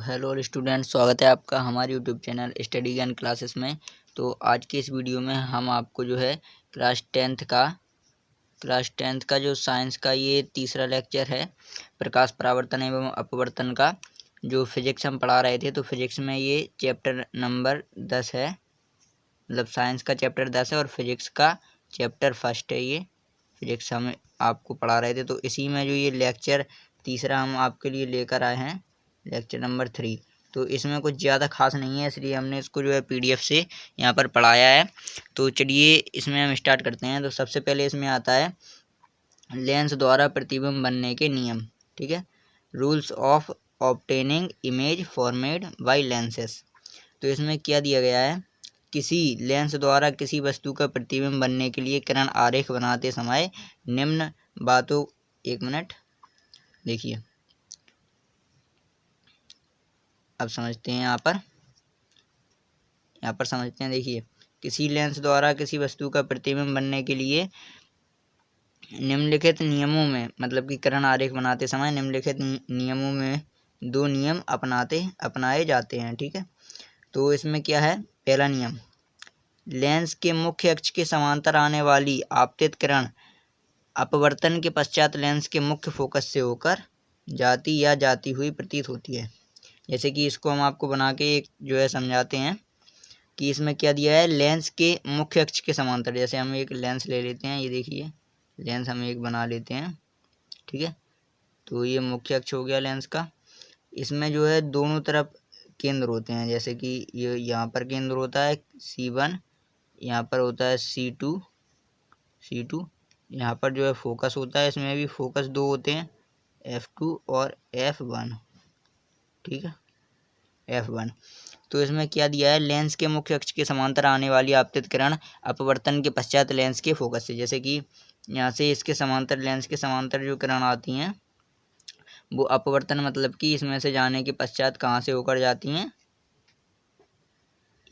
Hello student, स्वागत है आपका हमारे यूट्यूब चैनल स्टडी ज्ञान क्लासेस में। तो आज के इस वीडियो में हम आपको जो है क्लास टेंथ का जो साइंस का ये तीसरा लेक्चर है, प्रकाश परावर्तन एवं अपवर्तन का, जो फिजिक्स हम पढ़ा रहे थे। तो फिजिक्स में ये चैप्टर नंबर 10 है, मतलब साइंस का चैप्टर 10 है और फिजिक्स का चैप्टर फर्स्ट है। ये फिजिक्स हम आपको पढ़ा रहे थे। तो इसी में जो ये लेक्चर तीसरा हम आपके लिए लेकर आए हैं, लेक्चर नंबर 3। तो इसमें कुछ ज़्यादा खास नहीं है, इसलिए हमने इसको जो है PDF से यहाँ पर पढ़ाया है। तो चलिए इसमें हम स्टार्ट करते हैं। तो सबसे पहले इसमें आता है लेंस द्वारा प्रतिबिंब बनने के नियम, ठीक है, rules of obtaining image formed by lenses. तो इसमें क्या दिया गया है, किसी लेंस द्वारा किसी वस्तु का प्रतिबिंब बनने के लिए किरण आरेख बनाते समय निम्न बातों, एक मिनट देखिए, अब समझते हैं। यहाँ पर समझते हैं। देखिए, किसी लेंस द्वारा किसी वस्तु का प्रतिबिंब बनने के लिए निम्नलिखित नियमों में, मतलब कि किरण आरेख बनाते समय निम्नलिखित नियमों में दो नियम अपनाए जाते हैं, ठीक है। तो इसमें क्या है, पहला नियम, लेंस के मुख्य अक्ष के समांतर आने वाली आपतित किरण अपवर्तन के पश्चात लेंस के मुख्य फोकस से होकर जाती हुई प्रतीत होती है। जैसे कि इसको हम आपको बना के एक जो है समझाते हैं कि इसमें क्या दिया है, लेंस के मुख्य अक्ष के समांतर। जैसे हम एक लेंस ले लेते हैं, ये देखिए लेंस हम एक बना लेते हैं, ठीक है। तो ये मुख्य अक्ष हो गया लेंस का। इसमें जो है दोनों तरफ केंद्र होते हैं, जैसे कि ये यहाँ पर केंद्र होता है C1, यहाँ पर होता है C2, यहाँ पर जो है फोकस होता है, इसमें भी फोकस दो होते हैं, F2 और F1, ठीक है, F1। तो इसमें क्या दिया है, लेंस के मुख्य अक्ष के समांतर आने वाली आपतित किरण अपवर्तन के पश्चात लेंस के फोकस से, जैसे कि यहाँ से इसके समांतर, लेंस के समांतर जो किरण आती हैं वो अपवर्तन, मतलब कि इसमें से जाने के पश्चात कहाँ से होकर जाती हैं,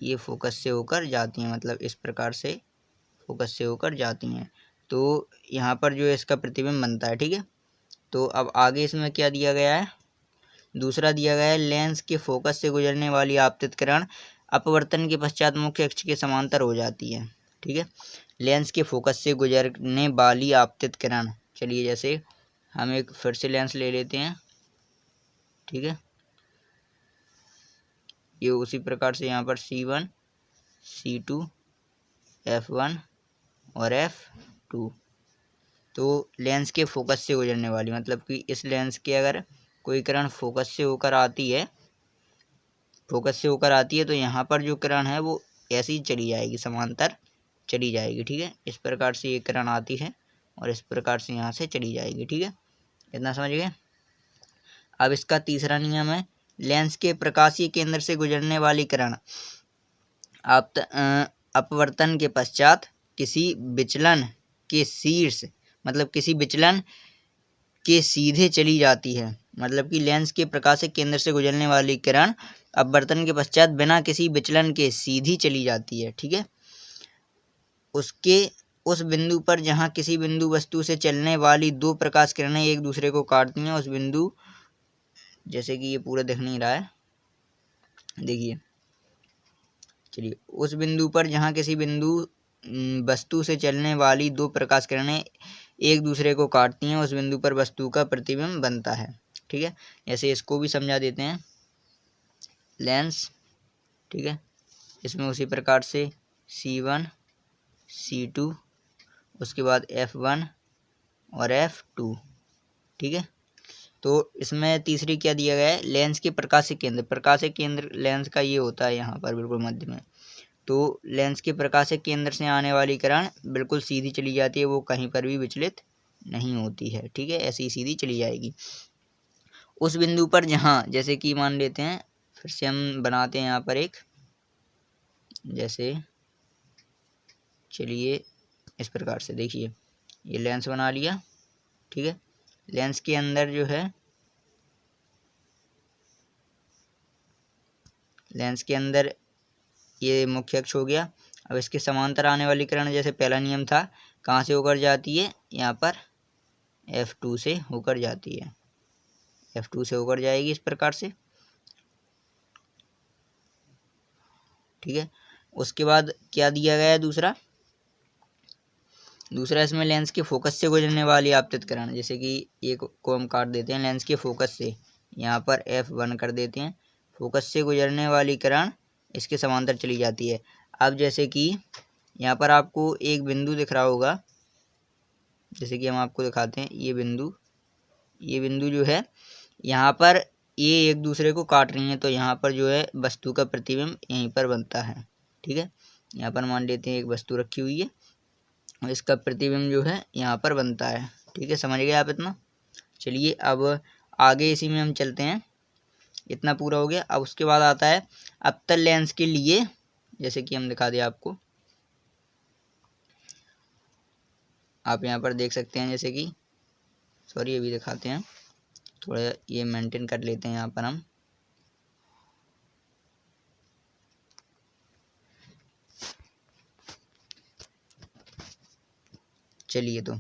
ये फोकस से होकर जाती हैं, मतलब इस प्रकार से फोकस से होकर जाती हैं। तो यहाँ पर जो है इसका प्रतिबिंब बनता है, ठीक है। तो अब आगे इसमें क्या दिया गया है, दूसरा दिया गया है, लेंस के फोकस से गुजरने वाली आपतित किरण अपवर्तन के पश्चात मुख्य अक्ष के समांतर हो जाती है, ठीक है। लेंस के फोकस से गुजरने वाली आपतित किरण, चलिए जैसे हम एक फिर से लेंस ले लेते हैं, ठीक है। ये उसी प्रकार से यहाँ पर C1, C2, F1 और F2। तो लेंस के फोकस से गुजरने वाली, मतलब कि इस लेंस के अगर कोई किरण फोकस से होकर आती है, तो यहाँ पर जो किरण है वो ऐसी चली जाएगी, समांतर चली जाएगी, ठीक है। इस प्रकार से ये किरण आती है और इस प्रकार से यहाँ से चली जाएगी, ठीक है। इतना समझ गए। अब इसका तीसरा नियम है, लेंस के प्रकाशीय केंद्र से गुजरने वाली किरण अपवर्तन के पश्चात किसी विचलन के शीर्ष, मतलब किसी विचलन के सीधे चली जाती है, मतलब कि लेंस के प्रकाशिक केंद्र से गुजरने वाली किरण अपवर्तन के पश्चात बिना किसी विचलन के सीधी चली जाती है, ठीक है। उसके उस बिंदु पर जहाँ किसी बिंदु वस्तु से चलने वाली दो प्रकाश किरणें एक दूसरे को काटती हैं, उस बिंदु, जैसे कि ये पूरा दिख नहीं रहा है, देखिए, चलिए, उस बिंदु पर जहाँ किसी बिंदु वस्तु से चलने वाली दो प्रकाश किरणें एक दूसरे को काटती हैं, उस बिंदु पर वस्तु का प्रतिबिंब बनता है, ठीक है। जैसे इसको भी समझा देते हैं, लेंस, ठीक है, इसमें उसी प्रकार से C1, C2, उसके बाद F1 और F2, ठीक है। तो इसमें तीसरी क्या दिया गया है, लेंस के प्रकाशिक केंद्र लेंस का ये होता है यहाँ पर बिल्कुल मध्य में। तो लेंस के प्रकाशिक केंद्र से आने वाली किरण बिल्कुल सीधी चली जाती है, वो कहीं पर भी विचलित नहीं होती है, ठीक है, ऐसी सीधी चली जाएगी। उस बिंदु पर जहाँ, जैसे कि मान लेते हैं, फिर से हम बनाते हैं यहाँ पर एक, जैसे चलिए इस प्रकार से, देखिए ये लेंस बना लिया, ठीक है। लेंस के अंदर जो है, लेंस के अंदर ये मुख्य अक्ष हो गया। अब इसके समांतर आने वाली किरण, जैसे पहला नियम था, कहाँ से होकर जाती है, यहाँ पर F2 से होकर जाती है, F2 से होकर जाएगी इस प्रकार से। ठीक है। उसके बाद क्या दिया गया है दूसरा इसमें लेंस के फोकस से गुजरने वाली आपतित किरण, जैसे कि ये को हम काट देते हैं लेंस के फोकस से, यहाँ पर F1 कर देते हैं। फोकस से गुजरने वाली किरण इसके समांतर चली जाती है। अब जैसे कि यहाँ पर आपको एक बिंदु दिख रहा होगा, जैसे कि हम आपको दिखाते हैं ये बिंदु जो है यहाँ पर ये एक दूसरे को काट रही हैं, तो यहाँ पर जो है वस्तु का प्रतिबिंब यहीं पर बनता है। ठीक है, यहाँ पर मान लेते हैं एक वस्तु रखी हुई है और इसका प्रतिबिंब जो है यहाँ पर बनता है। ठीक है, समझ गए आप इतना। चलिए अब आगे इसी में हम चलते हैं। इतना पूरा हो गया। अब उसके बाद आता है अवतल लेंस के लिए, जैसे कि हम दिखा दें आपको, आप यहाँ पर देख सकते हैं, जैसे कि सॉरी अभी दिखाते हैं, थोड़ा ये मेंटेन कर लेते हैं यहाँ पर हम। चलिए, तो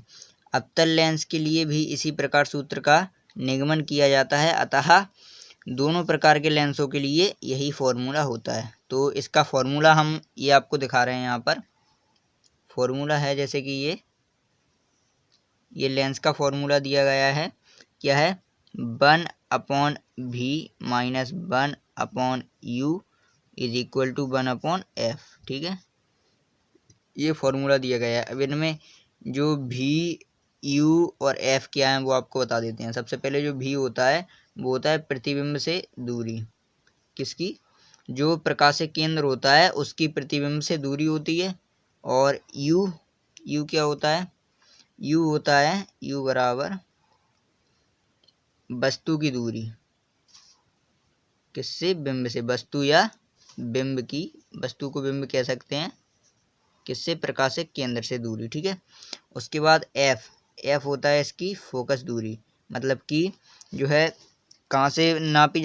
अवतल लेंस के लिए भी इसी प्रकार सूत्र का निगमन किया जाता है, अतः दोनों प्रकार के लेंसों के लिए यही फॉर्मूला होता है। तो इसका फॉर्मूला हम ये आपको दिखा रहे हैं, यहाँ पर फॉर्मूला है, जैसे कि ये लेंस का फॉर्मूला दिया गया है, क्या है, 1/v minus 1/u is equal to 1/f। ठीक है, ये फॉर्मूला दिया गया है। अब इनमें जो v, u और f क्या है वो आपको बता देते हैं। सबसे पहले जो v होता है वो होता है प्रतिबिंब से दूरी, किसकी, जो प्रकाशिक केंद्र होता है उसकी प्रतिबिंब से दूरी होती है। और u क्या होता है, u होता है u बराबर वस्तु की दूरी, किससे, बिंब से, वस्तु या बिंब की, वस्तु को बिंब कह सकते हैं, किससे, प्रकाशिक केंद्र से दूरी। ठीक है, उसके बाद f होता है इसकी फोकस दूरी, मतलब कि जो है कहाँ से मापी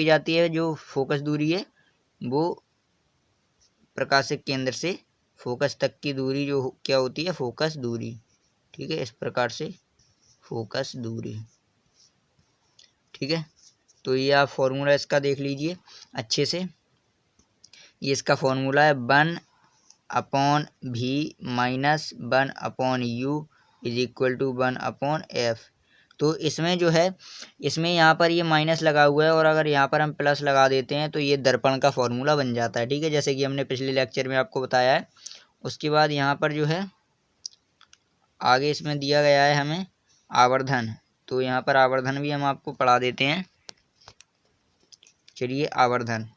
जाती है, जो फोकस दूरी है वो प्रकाशिक केंद्र से फोकस तक की दूरी जो क्या होती है, फोकस दूरी। ठीक है, इस प्रकार से फोकस दूरी। ठीक है, तो ये आप फॉर्मूला इसका देख लीजिए अच्छे से। ये इसका फॉर्मूला है 1/v minus 1/u is equal to 1/f। तो इसमें जो है, इसमें यहाँ पर ये माइनस लगा हुआ है और अगर यहाँ पर हम प्लस लगा देते हैं तो ये दर्पण का फॉर्मूला बन जाता है। ठीक है, जैसे कि हमने पिछले लेक्चर में आपको बताया है। उसके बाद यहाँ पर जो है आगे इसमें दिया गया है हमें आवर्धन, तो यहाँ पर आवर्धन भी हम आपको पढ़ा देते हैं। चलिए, आवर्धन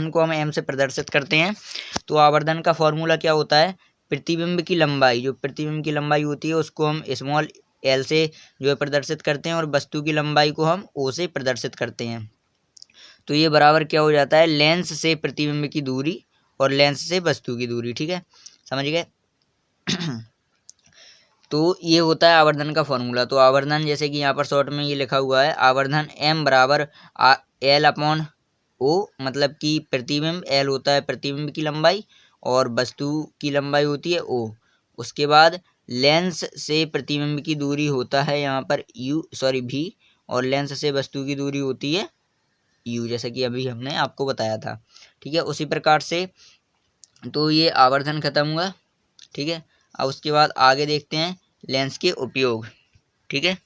को हम m से प्रदर्शित करते हैं। तो आवर्धन का फॉर्मूला क्या होता है, प्रतिबिंब की लंबाई, जो प्रतिबिंब की लंबाई होती है उसको हम स्मॉल l से जो है प्रदर्शित करते हैं और वस्तु की लंबाई को हम o से प्रदर्शित करते हैं। तो ये बराबर क्या हो जाता है, लेंस से प्रतिबिंब की दूरी और लेंस से वस्तु की दूरी। ठीक है, समझ गए। तो ये होता है आवर्धन का फॉर्मूला। तो आवर्धन, जैसे कि यहाँ पर शॉर्ट में ये लिखा हुआ है, आवर्धन m बराबर l/o, मतलब कि प्रतिबिंब l होता है प्रतिबिंब की लंबाई और वस्तु की लंबाई होती है o। उसके बाद लेंस से प्रतिबिंब की दूरी होता है यहाँ पर v, और लेंस से वस्तु की दूरी होती है u, जैसा कि अभी हमने आपको बताया था। ठीक है, उसी प्रकार से तो ये आवर्धन खत्म हुआ। ठीक है, अब उसके बाद आगे देखते हैं लेंस के उपयोग। ठीक है,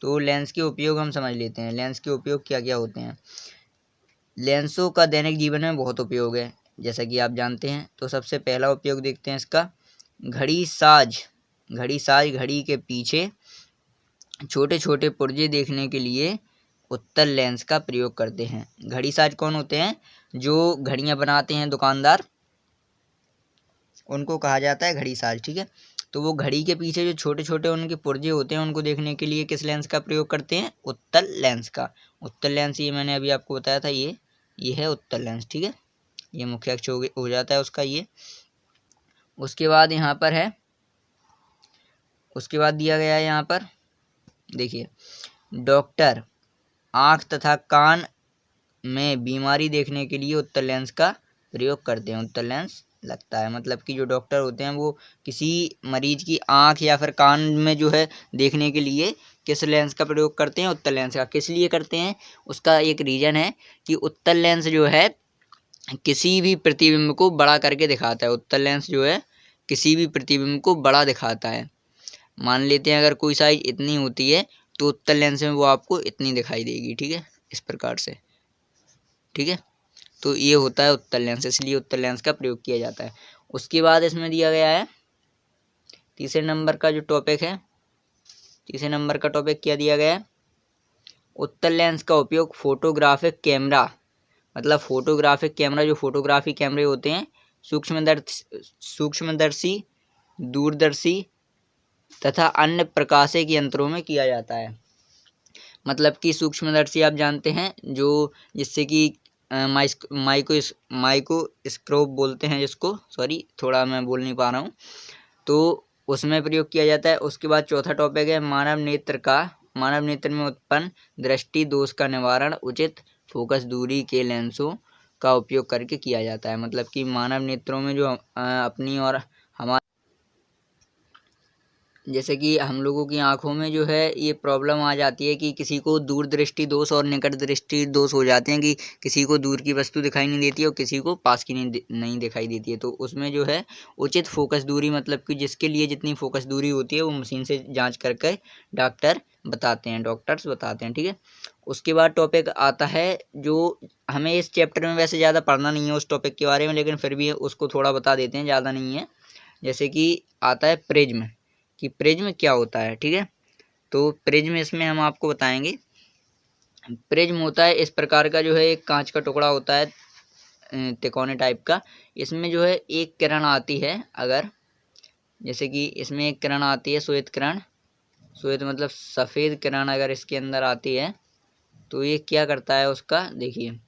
तो लेंस के उपयोग हम समझ लेते हैं। लेंस के उपयोग क्या क्या होते हैं। लेंसों का दैनिक जीवन में बहुत उपयोग है, जैसा कि आप जानते हैं। तो सबसे पहला उपयोग देखते हैं इसका, घड़ी साज घड़ी के पीछे छोटे छोटे पुर्जे देखने के लिए उत्तल लेंस का प्रयोग करते हैं। घड़ी साज कौन होते हैं, जो घड़ियां बनाते हैं दुकानदार, उनको कहा जाता है घड़ी साज। ठीक है, तो वो घड़ी के पीछे जो छोटे छोटे उनके पुर्जे होते हैं उनको देखने के लिए किस लेंस का प्रयोग करते हैं, उत्तल लेंस का। उत्तल लेंस ये मैंने अभी आपको बताया था, ये है उत्तल लेंस। ठीक है, ये मुख्य अक्ष हो जाता है उसका ये। उसके बाद यहाँ पर है, उसके बाद दिया गया है यहाँ पर, देखिए, डॉक्टर आँख तथा कान में बीमारी देखने के लिए उत्तल लेंस का प्रयोग करते हैं। उत्तल लेंस लगता है, मतलब कि जो डॉक्टर होते हैं वो किसी मरीज की आँख या फिर कान में जो है देखने के लिए किस लेंस का प्रयोग करते हैं, उत्तल लेंस का। किस लिए करते हैं, उसका एक रीज़न है कि उत्तल लेंस जो है किसी भी प्रतिबिंब को बड़ा करके दिखाता है। उत्तल लेंस जो है किसी भी प्रतिबिंब को बड़ा दिखाता है। मान लेते हैं अगर कोई साइज इतनी होती है तो उत्तल लेंस में वो आपको इतनी दिखाई देगी, ठीक है, इस प्रकार से, ठीक है। तो ये होता है उत्तल लेंस, इसलिए उत्तल लेंस का प्रयोग किया जाता है। उसके बाद इसमें दिया गया है तीसरे नंबर का जो टॉपिक है, तीसरे नंबर का टॉपिक क्या दिया गया है, उत्तल लेंस का उपयोग फोटोग्राफिक कैमरा, मतलब फोटोग्राफिक कैमरा, जो फोटोग्राफी कैमरे होते हैं, सूक्ष्मदर्शी, दूरदर्शी तथा अन्य प्रकाशिक यंत्रों में किया जाता है। मतलब कि सूक्ष्मदर्शी आप जानते हैं, जो जिससे कि माइक्रोस्कोप बोलते हैं जिसको, सॉरी थोड़ा मैं बोल नहीं पा रहा हूँ, तो उसमें प्रयोग किया जाता है। उसके बाद चौथा टॉपिक है मानव नेत्र में उत्पन्न दृष्टि दोष का निवारण उचित फोकस दूरी के लेंसों का उपयोग करके किया जाता है। मतलब कि मानव नेत्रों में जो अपनी और हमारे, जैसे कि हम लोगों की आंखों में जो है ये प्रॉब्लम आ जाती है कि किसी को दूर दृष्टि दोष और निकट दृष्टि दोष हो जाते हैं, कि किसी को दूर की वस्तु दिखाई नहीं देती है और किसी को पास की नहीं दिखाई देती है। तो उसमें जो है उचित फोकस दूरी, मतलब कि जिसके लिए जितनी फोकस दूरी होती है वो मशीन से जांच करके डॉक्टर्स बताते हैं, ठीक है। उसके बाद टॉपिक आता है जो हमें इस चैप्टर में वैसे ज़्यादा पढ़ना नहीं है उस टॉपिक के बारे में, लेकिन फिर भी उसको थोड़ा बता देते हैं, ज़्यादा नहीं है। जैसे कि आता है प्रिज्म, कि प्रिज्म क्या होता है, ठीक है। तो प्रिज्म इसमें हम आपको बताएंगे। प्रिज्म होता है इस प्रकार का, जो है एक कांच का टुकड़ा होता है तिकोने टाइप का। इसमें जो है एक किरण आती है, अगर जैसे कि इसमें एक किरण आती है श्वेत किरण, श्वेत मतलब सफ़ेद किरण अगर इसके अंदर आती है तो ये क्या करता है उसका, देखिए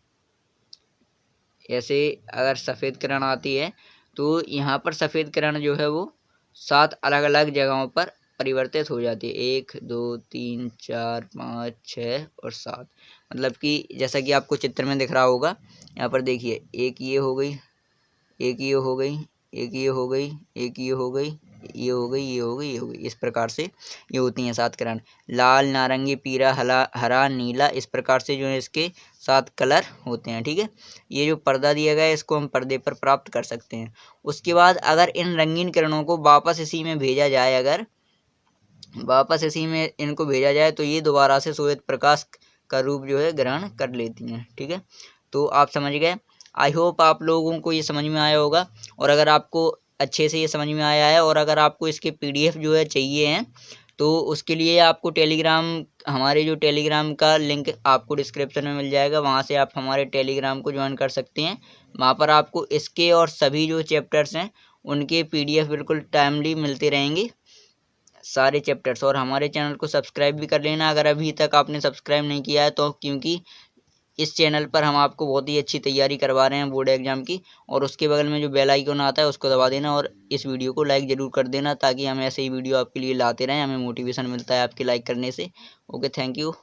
ऐसे अगर सफ़ेद किरण आती है तो यहाँ पर सफ़ेद किरण जो है वो 7 अलग अलग जगहों पर परिवर्तित हो जाती है, 1 2 3 4 5 6 और 7। मतलब कि जैसा कि आपको चित्र में दिख रहा होगा, यहाँ पर देखिए एक ये हो गई, एक ये हो गई, एक ये हो गई, एक ये हो गई, ये हो गई, ये हो गई, ये हो गई, इस प्रकार से ये होती हैं 7 किरण। लाल, नारंगी, पीला, हरा, नीला, इस प्रकार से जो है इसके 7 कलर होते हैं, ठीक है। ये जो पर्दा दिया गया है इसको हम पर्दे पर प्राप्त कर सकते हैं। उसके बाद अगर इन रंगीन किरणों को वापस इसी में भेजा जाए, अगर वापस इसी में इनको भेजा जाए तो ये दोबारा से श्वेत प्रकाश का रूप जो है ग्रहण कर लेती हैं, ठीक है। तो आप समझ गए। आई होप आप लोगों को ये समझ में आया होगा, और अगर आपको अच्छे से ये समझ में आया है और अगर आपको इसके PDF जो है चाहिए हैं तो उसके लिए आपको टेलीग्राम, हमारे जो टेलीग्राम का लिंक आपको डिस्क्रिप्शन में मिल जाएगा, वहाँ से आप हमारे टेलीग्राम को ज्वाइन कर सकते हैं। वहाँ पर आपको इसके और सभी जो चैप्टर्स हैं उनके PDF बिल्कुल टाइमली मिलते रहेंगे, सारे चैप्टर्स। और हमारे चैनल को सब्सक्राइब भी कर लेना अगर अभी तक आपने सब्सक्राइब नहीं किया है तो, क्योंकि इस चैनल पर हम आपको बहुत ही अच्छी तैयारी करवा रहे हैं बोर्ड एग्जाम की। और उसके बगल में जो बेल आइकन आता है उसको दबा देना और इस वीडियो को लाइक ज़रूर कर देना, ताकि हम ऐसे ही वीडियो आपके लिए लाते रहें, हमें मोटिवेशन मिलता है आपके लाइक करने से। Okay, thank you.